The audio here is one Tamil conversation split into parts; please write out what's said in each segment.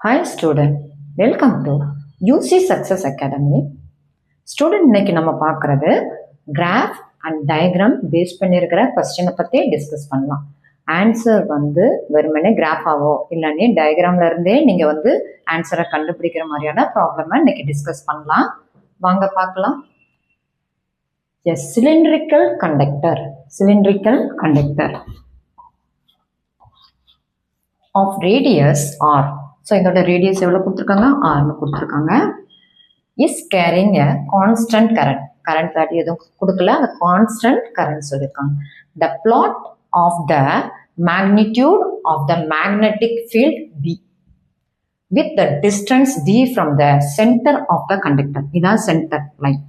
Hi student, welcome to UC Success Academy. Student இன்னைக்கு நம்ம பார்க்கறது கிராஃப் அண்ட் டயக்ராம் பேஸ் பண்ணியிருக்கிற கொஸ்டினை பற்றி டிஸ்கஸ் பண்ணலாம். ஆன்சர் வெறுமனே கிராஃபாவோ இல்லைன்னே டயக்ராம்ல இருந்தே நீங்கள் ஆன்சரை கண்டுபிடிக்கிற மாதிரியான ப்ராப்ளமை இன்னைக்கு டிஸ்கஸ் பண்ணலாம். வாங்க பார்க்கலாம். A cylindrical conductor of radius r. So இதோட ரேடியஸ் எவ்வளோ கொடுத்துருக்காங்க, ஆர்னு கொடுத்துருக்காங்க. Is carrying a constant current value எதுவும் கொடுக்கல, அந்த கான்ஸ்டன்ட் கரண்ட் சொல்லியிருக்காங்க. The plot of the magnitude of the magnetic field B with the distance d from the centre of the conductor. இதான் சென்டர் லைன்.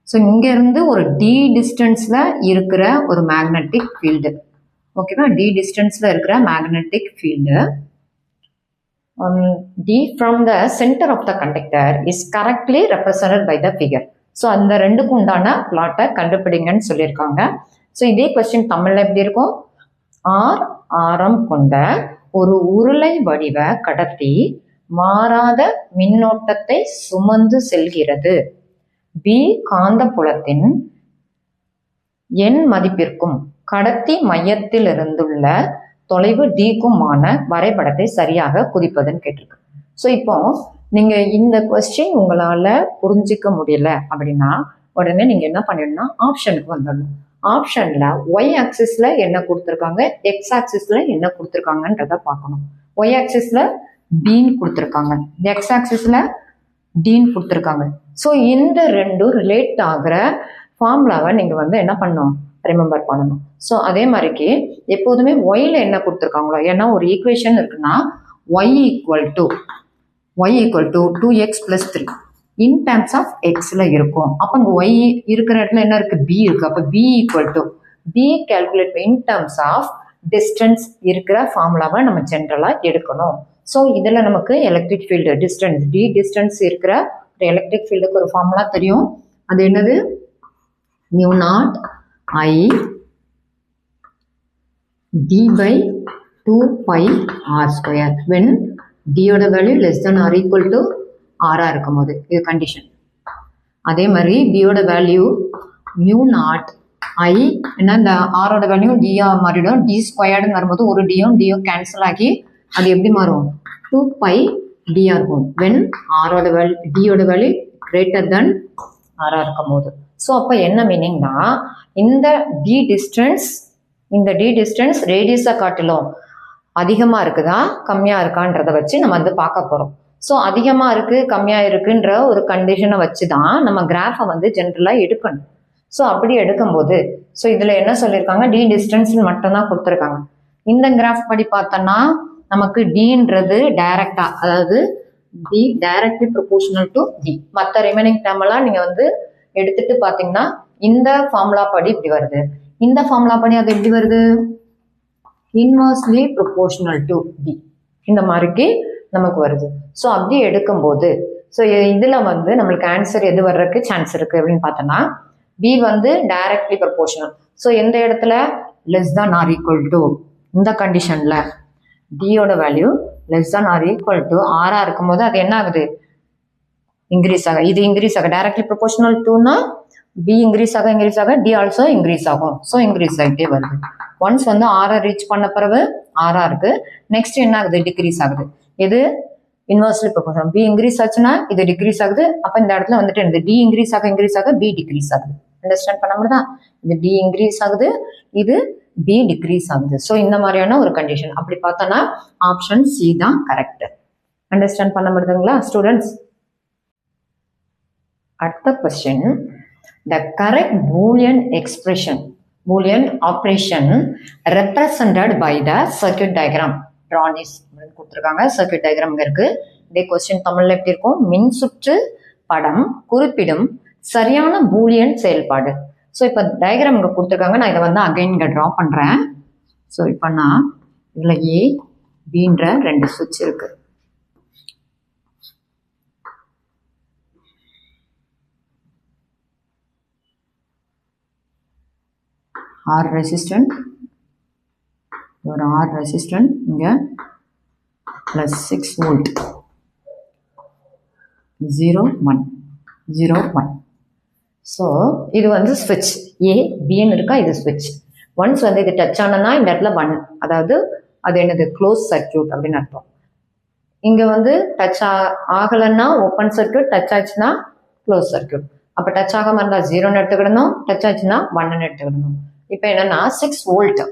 ஸோ இங்கேருந்து ஒரு டி டிஸ்டன்ஸில் இருக்கிற ஒரு மேக்னெட்டிக் ஃபீல்டு, ஓகேவா? டி டிஸ்டன்ஸில் இருக்கிற magnetic field D from the center of the conductor is correctly represented by the figure. So அந்த ரெண்டுக்கும் உண்டான பிளாட்டை கண்டுபிடிங்கன்னு சொல்லியிருக்காங்க. ஸோ இதே கொஸ்டின் தமிழில் எப்படி இருக்கும்? ஆர் ஆரம் கொண்ட ஒரு உருளை வடிவ கடத்தி மாறாத மின்னோட்டத்தை சுமந்து செல்கிறது. பி காந்தப்புலத்தின் எண் மதிப்பிற்கும் கடத்தி மையத்தில் இருந்துள்ள தொலைவு டிக்குமான வரைபடத்தை சரியாக குறிப்பதுன்னு கேட்டிருக்கு. ஸோ இப்போ நீங்கள் இந்த கொஸ்டின் உங்களால் புரிஞ்சிக்க முடியல அப்படின்னா உடனே நீங்கள் என்ன பண்ணிடணும்னா ஆப்ஷனுக்கு வந்துடணும். ஆப்ஷனில் ஒய் ஆக்சிஸில் என்ன கொடுத்துருக்காங்க, எக்ஸ் ஆக்சிஸில் என்ன கொடுத்துருக்காங்கன்றத பார்க்கணும். ஒய் ஆக்சிஸில் பின்னு கொடுத்துருக்காங்க, எக்ஸ் ஆக்சிஸில் டின்னு கொடுத்துருக்காங்க. ஸோ இந்த ரெண்டும் ரிலேட் ஆகிற ஃபார்முலாவை நீங்கள் என்ன பண்ணணும், ரிமெம்பர் பண்ணணும். ஸோ அதே மாதிரிக்கு எப்போதுமே ஒய்ல என்ன கொடுத்துருக்காங்களோ, ஏன்னா ஒரு ஈக்குவேஷன் இருக்குன்னா y equal to 2x + 3 in terms of எக்ஸில் இருக்கும். அப்போ அங்கே ஒய் இருக்கிற இடத்துல என்ன இருக்குது, பி இருக்குது. அப்போ P equal to P calculate in terms of distance இருக்கிற ஃபார்முலாவை நம்ம ஜென்ரலாக எடுக்கணும். ஸோ இதில் நமக்கு electric field distance, d distance இருக்கிற ஒரு எலக்ட்ரிக் ஃபீல்டுக்கு ஒரு ஃபார்முலா தெரியும். அது என்னது? μ0 I d by 2 pi r square when d ஓட value less than or equal to r இருக்கும் போது, இது கண்டிஷன். அதே மாதிரி d ஓட வேல்யூ μ0 I என்ன, இந்த r ஓட வேல்யூ d மாறிடும். d ஸ்கொயர்டுன்னு வரும்போது ஒரு d கேன்சல் ஆகி அது எப்படி மாறும், 2 pi d இருக்கும் when r ஓட வேல்யூ d ஓட வேல்யூ கிரேட்டர் தென் r இருக்கும் போது. ஸோ அப்போ என்ன மீனிங்னா இந்த டி டிஸ்டன்ஸ் ரேடியஸை காட்டிலும் அதிகமாக இருக்குதா கம்மியாக இருக்கான்றதை வச்சு நம்ம பார்க்க போகிறோம். ஸோ அதிகமாக இருக்குது கம்மியாக இருக்குன்ற ஒரு கண்டிஷனை வச்சு தான் நம்ம கிராஃபை ஜென்ரலாக எடுக்கணும். ஸோ அப்படி எடுக்கும்போது ஸோ இதில் என்ன சொல்லியிருக்காங்க, டி டிஸ்டன்ஸ்னு மட்டும்தான் கொடுத்துருக்காங்க. இந்த கிராஃப் படி பார்த்தோன்னா நமக்கு டின்றது டைரக்டாக, அதாவது d directly proportional to d. மற்ற ரிமைனிங் டேர்மெல்லாம் நீங்கள் எடுத்துட்டு பார்த்தீங்கன்னா இந்த ஃபார்முலா படி இப்படி வருது, இந்த ஃபார்முலா படி அது எப்படி வருது, இன்வர்ஸ்லி ப்ரொபோர்ஷனல் டு டி, இந்த மாதிரிக்கு நமக்கு வருது. ஸோ அப்படி எடுக்கும்போது ஸோ இதில் நம்மளுக்கு ஆன்சர் எது வர்றதுக்கு சான்ஸ் இருக்குது அப்படின்னு பார்த்தோன்னா பி டைரக்ட்லி ப்ரொபோர்ஷனல். ஸோ எந்த இடத்துல less than or equal to, இந்த கண்டிஷனில் டியோட value less than or equal to ஆராக இருக்கும்போது அது என்ன ஆகுது, இன்க்ரீஸ் ஆக, இது இன்க்ரீஸ் ஆக. டைரக்ட்லி ப்ரொபோர்ஷனல் டூனா பி இன்க்ரீஸ் ஆக டி ஆல்சோ இன்க்ரீஸ் ஆகும். ஸோ இன்க்ரீஸ் ஆகிட்டே வருது. ஒன்ஸ் ஆரை ரீச் பண்ண பிறகு ஆரா இருக்கு, நெக்ஸ்ட் என்ன ஆகுது, டிக்ரீஸ் ஆகுது. இது இன்வர்ஸ்லி ப்ரொபோர்ஷனல். பி இன்க்ரீஸ் ஆச்சுன்னா இது டிக்ரீஸ் ஆகுது. அப்போ இந்த இடத்துல இந்த டி இன்க்ரீஸ் ஆக பி டிக்ரீஸ் ஆகுது. அண்டர்ஸ்டாண்ட் பண்ண முடியுதா? இது டி இன்க்ரீஸ் ஆகுது, இது பி டிக்ரீஸ் ஆகுது. ஸோ இந்த மாதிரியான ஒரு கண்டிஷன். அப்படி பார்த்தோன்னா ஆப்ஷன் சி தான் கரெக்ட். அண்டர்ஸ்டாண்ட் பண்ண முடியுதுங்களா ஸ்டூடெண்ட்ஸ்? அடுத்த question, the correct boolean operation represented by the circuit diagram drawn is கொடுத்துருக்காங்க. சர்க்யூட் டயக்ராம் இருக்கு. இதே கொஸ்டின் தமிழ்ல எப்படி இருக்கும், மின்சுற்று படம் குறிப்பிடும் சரியான பூலியன் செயல்பாடு. ஸோ இப்போ டயக்ராம் இங்கே கொடுத்துருக்காங்க. நான் இதை அகைன் இங்கே ட்ரா பண்ணுறேன். ஸோ இப்போ நான் இதில் ஏ பின்ற 2 சுவிட்ச் இருக்கு. R resistant, ஒரு R resistant இங்கே +6 volt. 0 1 0 1. ஸோ இது வந்து ஸ்விட்ச் ஏ பின்னு இருக்கா, இது ஸ்விட்ச். ஒன்ஸ் வந்து இது டச் ஆனனா இந்த இடத்துல 1, அதாவது அது என்னது க்ளோஸ் சர்க்கியூட் அப்படின்னு அர்த்தம். இங்கே வந்து டச் ஆகலைன்னா ஓப்பன் சர்க்கியூட், டச் ஆச்சுன்னா க்ளோஸ் சர்க்கியூட். அப்போ டச் ஆகாமல் இருந்தால் 0ன்னு எடுத்துக்கிடணும், டச் ஆச்சுன்னா 1ன்னு எடுத்துக்கிடணும். இப்போ என்னன்னா 6 வோல்ட்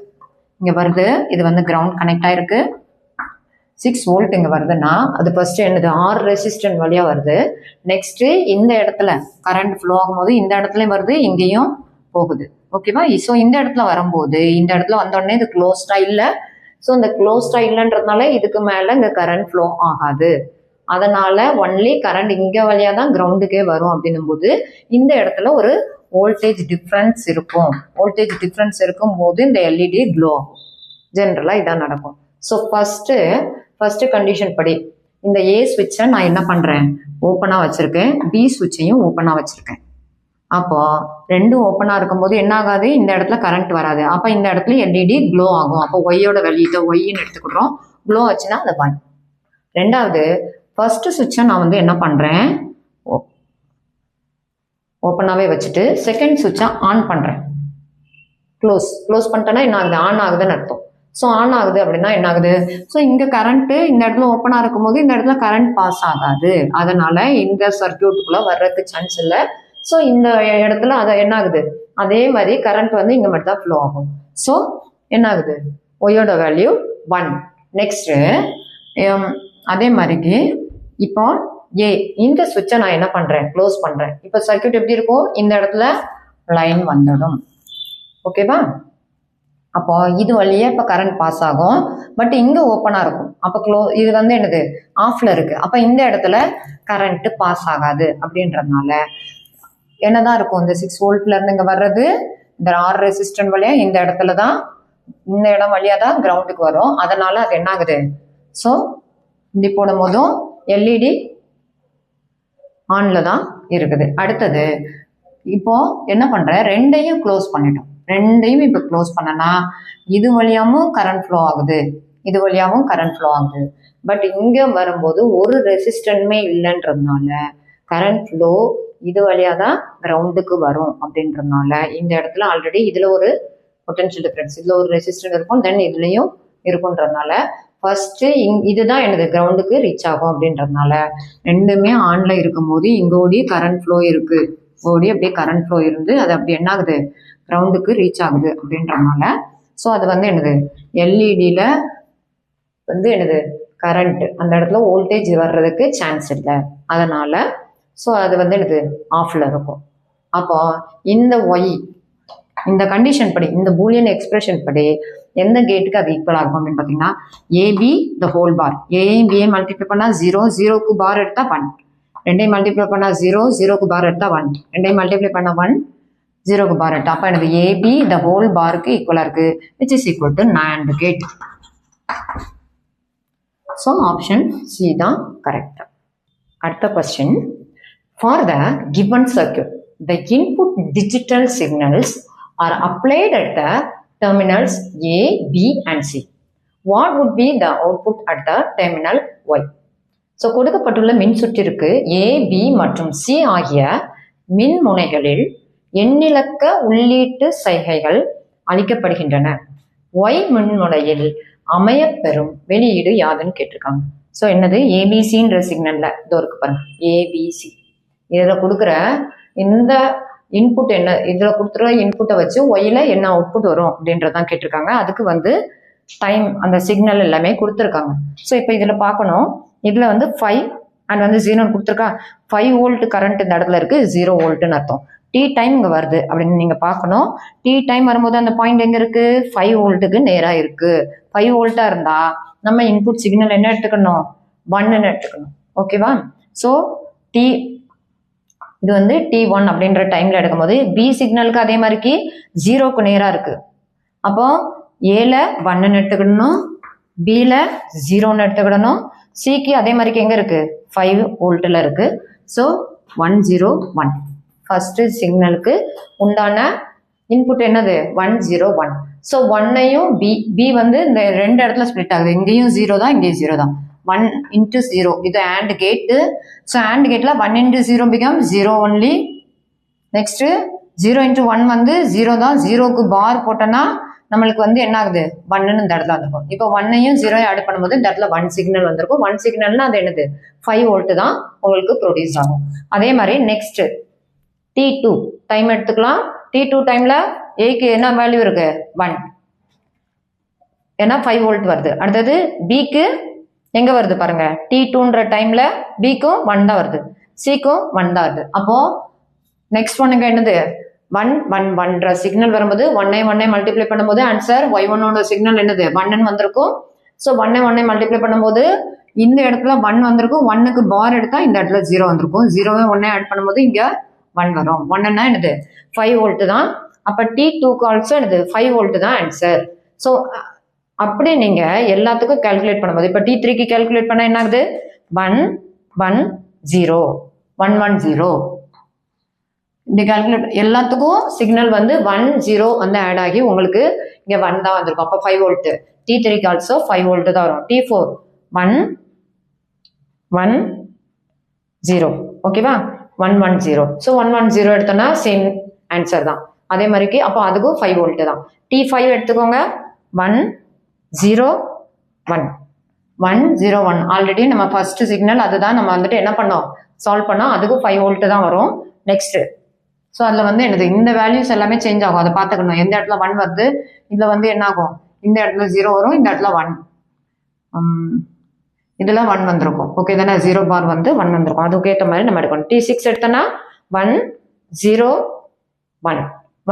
இங்கே வருது, இது வந்து கிரவுண்ட் கனெக்ட் ஆயிருக்கு. 6 வோல்ட் இங்கே வருதுன்னா அது ஃபர்ஸ்ட் என்னது R ரெசிஸ்டன்ட் வழியாக வருது. நெக்ஸ்ட்டு இந்த இடத்துல கரண்ட் ஃப்ளோ ஆகும்போது இந்த இடத்துலையும் வருது, இங்கேயும் போகுது. ஓகேவா? ஸோ இந்த இடத்துல வரும்போது இந்த இடத்துல வந்தோடனே இது க்ளோஸ்டா இல்லை. ஸோ இந்த க்ளோஸ்டா இல்லைன்றதுனால இதுக்கு மேலே இங்கே கரண்ட் ஃப்ளோ ஆகாது. அதனால ஒன்லி கரண்ட் இங்கே வழியாக தான் கிரவுண்டுக்கே வரும். அப்படின்னும் போது இந்த இடத்துல ஒரு வோல்டேஜ் டிஃப்ரென்ஸ் இருக்கும். வோல்டேஜ் டிஃப்ரென்ஸ் இருக்கும் போது இந்த எல்இடி க்ளோ ஆகும். ஜென்ரலாக இதான் நடக்கும். ஸோ ஃபர்ஸ்ட் கண்டிஷன் படி இந்த ஏ ஸ்விட்சை நான் என்ன பண்ணுறேன், ஓப்பனாக வச்சுருக்கேன். பி ஸ்விட்சையும் ஓப்பனாக வச்சுருக்கேன். அப்போ ரெண்டும் ஓப்பனாக இருக்கும்போது என்ன ஆகாது, இந்த இடத்துல கரண்ட் வராது. அப்போ இந்த இடத்துல எல்இடி க்ளோ ஆகும். அப்போ ஒய்யோட வெளியிட்ட ஒய்ன்னு எடுத்துக்கிடுறோம். க்ளோ ஆச்சுன்னா அது 1. ரெண்டாவது ஃபர்ஸ்ட் சுவிட்சை நான் வந்து என்ன பண்ணுறேன், ஓப்பனாகவே வச்சுட்டு செகண்ட் சுவிட்சை ஆன் பண்ணுறேன். க்ளோஸ் பண்ணிட்டேன்னா என்ன ஆகுது, ஆன் ஆகுதுன்னு அர்த்தம். ஸோ ஆன் ஆகுது அப்படின்னா என்ன ஆகுது, ஸோ இங்கே கரண்ட்டு இந்த இடத்துல ஓப்பனாக இருக்கும்போது இந்த இடத்துல கரண்ட் பாஸ் ஆகாது. அதனால இந்த சர்க்கியூட்டுக்குள்ளே வர்றதுக்கு சான்ஸ் இல்லை. ஸோ இந்த இடத்துல அதை என்ன ஆகுது, அதே மாதிரி கரண்ட் வந்து இங்கே மட்டும் தான் ஃப்ளோ ஆகும். ஸோ என்ன ஆகுது, ஒய்யோட வேல்யூ 1. நெக்ஸ்ட்டு அதே மாதிரிக்கு இப்போ ஏ இந்த சுவிட்சை நான் என்ன பண்ணுறேன், க்ளோஸ் பண்ணுறேன். இப்போ சர்க்கியூட் எப்படி இருக்கும், இந்த இடத்துல லைன் வந்துடும். ஓகேவா? அப்போ இது வழியே இப்போ கரண்ட் பாஸ் ஆகும். பட் இங்கே ஓப்பனாக இருக்கும். அப்போ இது வந்து என்னது ஆஃப்ல இருக்கு. அப்போ இந்த இடத்துல கரண்ட் பாஸ் ஆகாது. அப்படின்றதுனால என்னதான் இருக்கும், இந்த 6 வோல்ட்ல இருந்து இங்கே வர்றது இந்த R ரெசிஸ்டன்ட் வழியா இந்த இடத்துல தான், இந்த இடம் வழியா தான் கிரவுண்டுக்கு வரும். அதனால அது என்ன ஆகுது, ஸோ இப்படி போடும் போதும் எல்இடி ஆன்ல தான் இருக்குது. அடுத்தது இப்போ என்ன பண்றேன், ரெண்டையும் க்ளோஸ் பண்ணிட்டோம். ரெண்டையும் இப்போ க்ளோஸ் பண்ணனா இது வழியாகவும் கரண்ட் ஃப்ளோ ஆகுது, இது வழியாகவும் கரண்ட் ஃப்ளோ ஆகுது. பட் இங்கே வரும்போது ஒரு ரெசிஸ்டன்மே இல்லைன்றதுனால கரண்ட் ஃப்ளோ இது வழியாக தான் கிரவுண்டுக்கு வரும். அப்படின்றதுனால இந்த இடத்துல ஆல்ரெடி இதில் ஒரு பொட்டன்ஷியல் டிஃபரன்ஸ், இதில் ஒரு ரெசிஸ்டன்ட் இருக்கும், தென் இதுலேயும் இருக்குன்றதுனால ஃபர்ஸ்ட்டு இதுதான் எனது கிரவுண்டுக்கு ரீச் ஆகும். அப்படின்றதுனால ரெண்டுமே ஆன்ல இருக்கும்போது இங்கே ஓடி கரண்ட் ஃப்ளோ இருக்கு, ஓடி அப்படியே கரண்ட் ஃப்ளோ இருந்து அது அப்படி என்ன ஆகுது, கிரவுண்டுக்கு ரீச் ஆகுது. அப்படின்றதுனால ஸோ அது வந்து என்னது எல்இடியில் வந்து என்னது கரண்ட் அந்த இடத்துல வோல்டேஜ் வர்றதுக்கு சான்ஸ் இல்லை. அதனால ஸோ அது வந்து எனக்கு ஆஃப்ல இருக்கும். அப்போ இந்த ஒய் இந்த கண்டிஷன் படி, இந்த பூலியன் எக்ஸ்பிரஷன் படி எந்த கேட்டுக்கு அது ஈக்குவல் ஆகும் அப்படின்னு பார்த்தீங்கன்னா ஏபி த ஹோல் பார், ஏயும் பிஏ மல்டிப்ளை பண்ணால் 0, 0க்கு பார் எடுத்தால் 1, ரெண்டையும் மல்டிப்ளை பண்ணால் 0, 0க்கு பார் எடுத்தால் 1, ரெண்டையும் மல்டிப்ளை பண்ணால் 1, 0க்கு பார் எடுத்தால். அப்போ எனக்கு ஏபி த ஹோல் பாருக்கு ஈக்குவலாக இருக்கு, which is equal to NAND gate. So option C தான் கரெக்ட். அடுத்த question, for the given circuit the input digital signals are applied at the terminals A, B and C. What would be the output at the terminal Y? So கொடுக்கப்பட்டுள்ள மின் சுற்றிற்கு A, B மற்றும் C ஆகிய மின் முனைகளில் எண்ணிலக்க உள்ளீட்டு சைகைகள் அளிக்கப்படுகின்றன. Y மின்முனையில் அமையப்பெறும் வெளியீடு யாதுன்னு கேட்டிருக்காங்க. ஸோ என்னது ஏபிசின்ற சிக்னல்ல இதோ இருக்கு பாருங்க, ஏபிசி. இதில் கொடுக்குற இந்த இன்புட் என்ன, இதில் கொடுத்துற இன்புட்டை வச்சு ஒய்ல என்ன அவுட்புட் வரும் அப்படின்றதான் கேட்டிருக்காங்க. அதுக்கு வந்து டைம் அந்த சிக்னல் எல்லாமே கொடுத்துருக்காங்க. ஸோ இப்போ இதில் பார்க்கணும், இதில் வந்து 5 அண்ட் வந்து 0 கொடுத்துருக்கா. 5 வோல்ட் கரண்ட் இந்த இடத்துல இருக்கு, 0 வோல்ட்னு அர்த்தம். டி டைம் இங்கே வருது அப்படின்னு நீங்கள் பார்க்கணும். டி டைம் வரும்போது அந்த பாயிண்ட் எங்கே இருக்கு, 5 வோல்ட்டுக்கு நேராக இருக்கு. 5 வோல்ட்டாக இருந்தால் நம்ம இன்புட் சிக்னல் என்ன எடுத்துக்கணும், 1ன்னு எடுத்துக்கணும். ஓகேவா? ஸோ டி இது வந்து T1 அப்படின்ற டைம்ல எடுக்கும்போது பி சிக்னலுக்கு அதே மாதிரிக்கு 0க்கு நேராக இருக்கு. அப்போ ஏல 1ன்னு எடுத்துக்கிடணும், பியில் 0ன்னு எடுத்துக்கிடணும், சிக்கு அதே மாதிரிக்கு எங்கே இருக்கு, 5 வோல்ட்டில் இருக்கு. ஸோ 101 ஃபர்ஸ்ட் சிக்னலுக்கு உண்டான இன்புட் என்னது 101. ஸோ 1ஐயும் பி வந்து இந்த ரெண்டு இடத்துல ஸ்பிளிட் ஆகுது, இங்கேயும் 0 தான், இங்கேயும் 0 தான். 1 into 0. இது AND gate. So AND gateல 1 into 0 become 0 only. Next 0 into 1 வந்து 0 தான். 0க்கு பார் போட்டோன்னா நம்மளுக்கு வந்து என்ன ஆகுது 1ன்னு இந்த இடத்துல வந்துருக்கும். இப்போ 1ஐயும் 0ஐயும் ஆட் பண்ணும்போது இந்த இடத்துல 1 சிக்னல் வந்திருக்கும். 1 சிக்னல்னா அது என்னது 5 வோல்ட் தான் உங்களுக்கு ப்ரொடியூஸ் ஆகும். அதே மாதிரி நெக்ஸ்ட் T2 டைம் எடுத்துக்கலாம். T2 டைம்ல ஏக்கு என்ன வேல்யூ இருக்கு 1, ஏன்னா 5 வோல்ட் வருது. அடுத்தது பிக்கு எங்க வருது பாருங்க, T2ன்ற டைம்ல பிக்கும் 1 தான் வருது, சிக்கும் 1 தான் வருது. அப்போ நெக்ஸ்ட் ஒன்னுங்க என்னது 1 1 1ன்ற சிக்னல் வரும்போது 1ஐ மல்டிப்ளை பண்ணும்போது ஆன்சர் y1ஓட சிக்னல் என்னது 1ன்னு வந்திருக்கும். ஸோ 1ஐ மல்டிப்ளை பண்ணும்போது இந்த இடத்துல 1 வந்திருக்கும். 1க்கு பார் எடுத்தா இந்த இடத்துல 0 வந்திருக்கும். 0வை 1ஐ ஆட் பண்ணும்போது இங்க 1 வரும். 1ன்னா என்னது 5 வோல்ட் தான். அப்ப T2க்கு ஆல்சோ என்னது 5 வோல்ட் தான் ஆன்சர். ஸோ அப்படி நீங்க எல்லாத்துக்கும் கால்குலேட் பண்ணும்போது இப்போ T3க்கு கால்குலேட் பண்ணா என்ன ஆகுது 1 1 0 1 1 0. இப்படி கால்குலேட் எல்லாத்துக்கும் சிக்னல் வந்து 1 0 வந்து ஆட் ஆகி உங்களுக்கு இங்க 1 தான் வந்திருக்கும். அப்போ 5 வோல்ட். T3க்கு ஆல்சோ 5 வோல்ட் தான் வரும். T4 1 1 0. ஓகேவா 1 1 0. ஸோ 1 1 0 எடுத்தோம்னா சேம் ஆன்சர் தான். அதே மாதிரிக்கு அப்போ அதுக்கும் 5 வோல்ட் தான். T5 எடுத்துக்கோங்க 1 0 1 1 0 1. ஆல்ரெடி நம்ம ஃபர்ஸ்ட் சிக்னல் அதுதான் நம்ம வந்துட்டு என்ன பண்ணோம் சால்வ் பண்ணோம். அதுக்கும் 5 வோல்ட் தான் வரும். நெக்ஸ்ட் ஸோ அதில் வந்து என்னது இந்த வேல்யூஸ் எல்லாமே சேஞ்ச் ஆகும். அதை பார்த்துக்கணும். எந்த இடத்துல 1 வருது, இதில் வந்து என்ன ஆகும் இந்த இடத்துல 0 வரும், இந்த இடத்துல 1 இதில் 1 வந்திருக்கும். ஓகே தானே 0 பார் வந்து 1 வந்திருக்கும். அதுக்கு ஏற்ற மாதிரி நம்ம எடுக்கணும். T6 எடுத்தோன்னா 1 0 1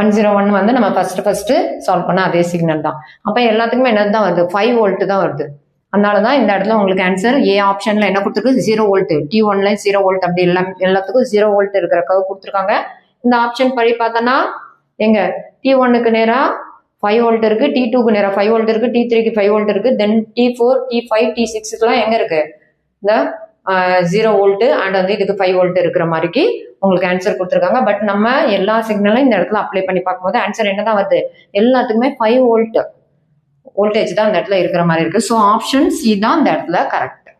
1 0 1 வந்து நம்ம ஃபர்ஸ்ட் சால்வ் பண்ண அதே சிக்னல் தான். அப்போ எல்லாத்துக்குமே என்னது தான் வருது 5 வோல்ட் தான் வருது. அதனால தான் இந்த இடத்துல உங்களுக்கு ஆன்சர் ஏ ஆப்ஷன்ல என்ன கொடுத்துருக்கு 0 வோல்ட். T1ல 0 வோல்ட் அப்படி எல்லாத்துக்கும் 0 வோல்ட் இருக்கிற கர்வ் கொடுத்துருக்காங்க. இந்த ஆப்ஷன் படி பார்த்தோன்னா எங்க T1க்கு நேரா 5 வோல்ட் இருக்கு, T2க்கு நேரா 5 வோல்ட் இருக்கு, T3க்கு 5 வோல்ட் இருக்கு, தென் T4 T5 T6க்குலாம் எங்க இருக்கு இந்த 0 வோல்ட் அண்ட் வந்து இதுக்கு 5 வோல்ட் இருக்கிற மாதிரிக்கு உங்களுக்கு ஆன்சர் கொடுத்துருக்காங்க. பட் நம்ம எல்லா சிக்னலும் இந்த இடத்துல அப்ளை பண்ணி பார்க்கும்போது ஆன்சர் என்னதான் வருது எல்லாத்துக்குமே 5 வோல்ட் வோல்டேஜ் தான் இந்த இடத்துல இருக்கிற மாதிரி இருக்கு. ஸோ ஆப்ஷன் சி தான் இந்த இடத்துல கரெக்ட்.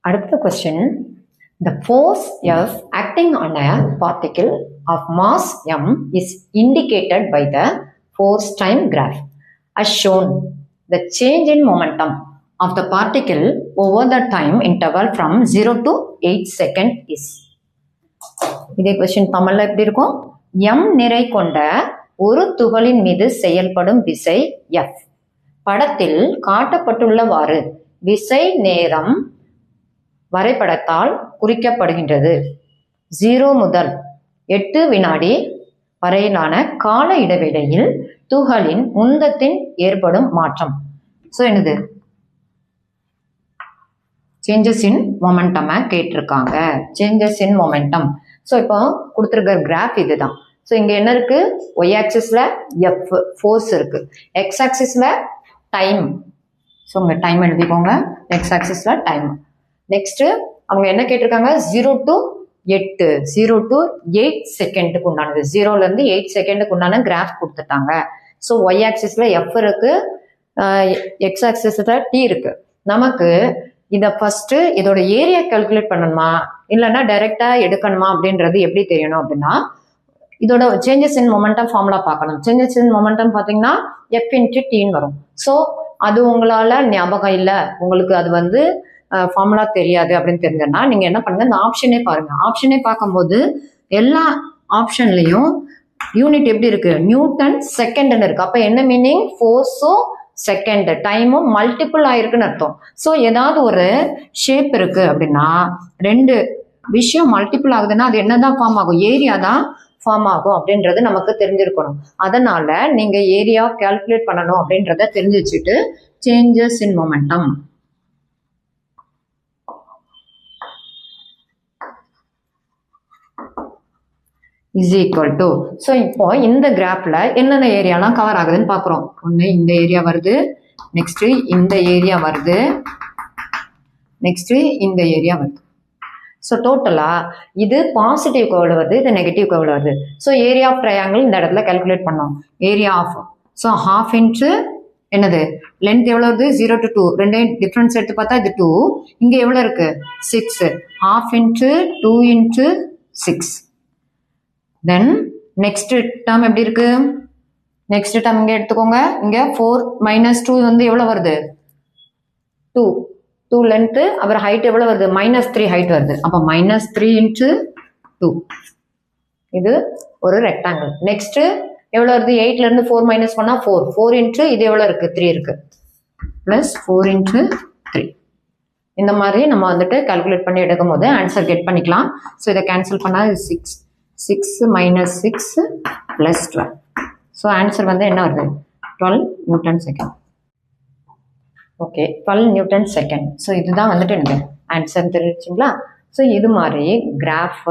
அடுத்த question, the force F acting on a particle of mass m is indicated by the force time graph. As shown, the change in momentum of the particle over the time interval from 0 to 8 seconds is. இதே கொஸ்டின் தமிழ்ல எப்படி இருக்கும், m நிறை கொண்ட ஒரு துகளின் மீது செயல்படும் விசை F படத்தில் காட்டப்பட்டுள்ளவாறு விசை நேரம் வரைபடத்தால் குறிக்கப்படுகின்றது. 0 முதல் 8 வினாடி வரையிலான கால இடைவெளியில் துகளின் உந்தத்தின் ஏற்படும் மாற்றம். ஸோ என்னது சேஞ்சஸ் இன் மொமெண்டம் கேட்டிருக்காங்க. Changes in momentum. ஸோ இப்போ கொடுத்துருக்க கிராஃப் இதுதான். ஸோ இங்கே என்ன இருக்கு, ஒய் ஆக்சிஸ்ல எஃப் ஃபோர்ஸ் இருக்கு, எக்ஸ் ஆக்சிஸ்ல டைம். ஸோ உங்க டைம் எழுதிக்கோங்க, எக்ஸ் ஆக்சிஸ்ல டைம். நெக்ஸ்ட் அவங்க என்ன கேட்டிருக்காங்க 0 to 8 0 to 8 செகண்டுக்கு உண்டானது, 0ல இருந்து 8 செகண்டுக்கு உண்டான கிராஃப் கொடுத்துட்டாங்க. ஸோ ஒய் ஆக்சிஸ்ல எஃப் இருக்கு, எக்ஸ் ஆக்சிஸ்ல டி இருக்கு. நமக்கு இதை ஃபர்ஸ்ட் இதோட ஏரியா கால்குலேட் பண்ணணுமா இல்லைன்னா டைரக்டா எடுக்கணுமா அப்படின்றது எப்படி தெரியணும் அப்படின்னா இதோட சேஞ்சஸ் இன் மொமெண்டம் ஃபார்முலா பார்க்கணும். சேஞ்சஸ் இன் மொமெண்டம் பார்த்தீங்கன்னா எஃப் இன்ட்டு டின்னு வரும். ஸோ அது உங்களால ஞாபகம் இல்லை, உங்களுக்கு அது வந்து ஃபார்முலா தெரியாது அப்படின்னு தெரிஞ்சதுன்னா நீங்க என்ன பண்ணுங்க, இந்த ஆப்ஷனே பாருங்க. ஆப்ஷனே பார்க்கும்போது எல்லா ஆப்ஷன்லையும் யூனிட் எப்படி இருக்கு, நியூட்டன் செகண்ட்னு இருக்கு. அப்ப என்ன மீனிங், ஃபோர்ஸும் செகண்ட் டைமும் மல்டிபிள் ஆயிருக்குன்னு அர்த்தம். ஸோ ஏதாவது ஒரு ஷேப் இருக்கு அப்படின்னா ரெண்டு விஷயம் மல்டிபிள் ஆகுதுன்னா அது என்னதான் ஃபார்ம் ஆகும், ஏரியா தான் ஃபார்ம் ஆகும் அப்படின்றது நமக்கு தெரிஞ்சிருக்கணும். அதனால நீங்க ஏரியா கால்குலேட் பண்ணணும் அப்படின்றத தெரிஞ்சு வச்சுட்டு changes in momentum is equal to. So இப்போ இந்த கிராஃப்ல என்னென்ன ஏரியாலாம் கவர் ஆகுதுன்னு பார்க்குறோம். ஒன்று இந்த ஏரியா வருது, நெக்ஸ்ட் இந்த ஏரியா வருது, நெக்ஸ்ட் இந்த ஏரியா வருது. ஸோ டோட்டலா இது பாசிட்டிவ் கர்வ்ல வருது, இது நெகட்டிவ் கர்வ்ல வருது. ஸோ ஏரியா ஆஃப் ட்ரையாங்கிள் இந்த இடத்துல கால்குலேட் பண்ணோம். Area of, so half into என்னது லென்த் எவ்வளோ வருது 0 to 2 ரெண்டையும் டிஃப்ரென்ஸ் எடுத்து பார்த்தா இது 2 இங்கே எவ்வளோ இருக்கு 6 half into 2 into 6 then next term எப்படி இருக்கு நெக்ஸ்ட் டேர்ம் இங்கே எடுத்துக்கோங்க இங்கே 4 minus 2 வந்து எவ்வளோ வருது 2 லென்த்து அப்புறம் ஹைட் எவ்வளோ வருது -3 ஹைட் வருது அப்போ -3 into 2 இது ஒரு ரெக்டாங்கிள் நெக்ஸ்ட் எவ்வளோ வருது 8ல இருந்து 4 மைனஸ் பண்ணா 4 into இது எவ்வளோ இருக்கு 3 இருக்கு பிளஸ் 4 into 3 இந்த மாதிரி நம்ம வந்துட்டு கால்குலேட் பண்ணி எடுக்கும் போது ஆன்சர் கெட் பண்ணிக்கலாம் ஸோ இதை கேன்சல் பண்ணா 6 minus 6 plus 12 ஸோ ஆன்சர் வந்து என்ன வருது 12 Newton second okay 12 Newton second so இதுதான் வந்துட்டு எனக்கு ஆன்சர் தெரிஞ்சுங்களா ஸோ இது மாதிரி கிராஃப்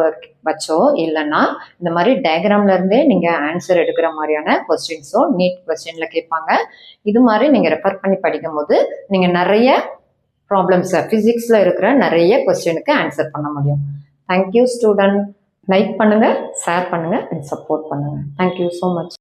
வச்சோ இல்லைன்னா இந்த மாதிரி டயக்ராம்ல இருந்தே நீங்கள் ஆன்சர் எடுக்கிற மாதிரியான கொஸ்டின்ஸோ நீட் கொஸ்டின்ல கேட்பாங்க இது மாதிரி நீங்கள் ரெஃபர் பண்ணி படிக்கும் போது நீங்கள் நிறைய ப்ராப்ளம்ஸை ஃபிசிக்ஸில் இருக்கிற நிறைய கொஸ்டினுக்கு ஆன்சர் பண்ண முடியும் தேங்க்யூ ஸ்டூடெண்ட் லைக் பண்ணுங்கள் ஷேர் பண்ணுங்கள் அண்ட் சப்போர்ட் பண்ணுங்கள் தேங்க்யூ ஸோ மச்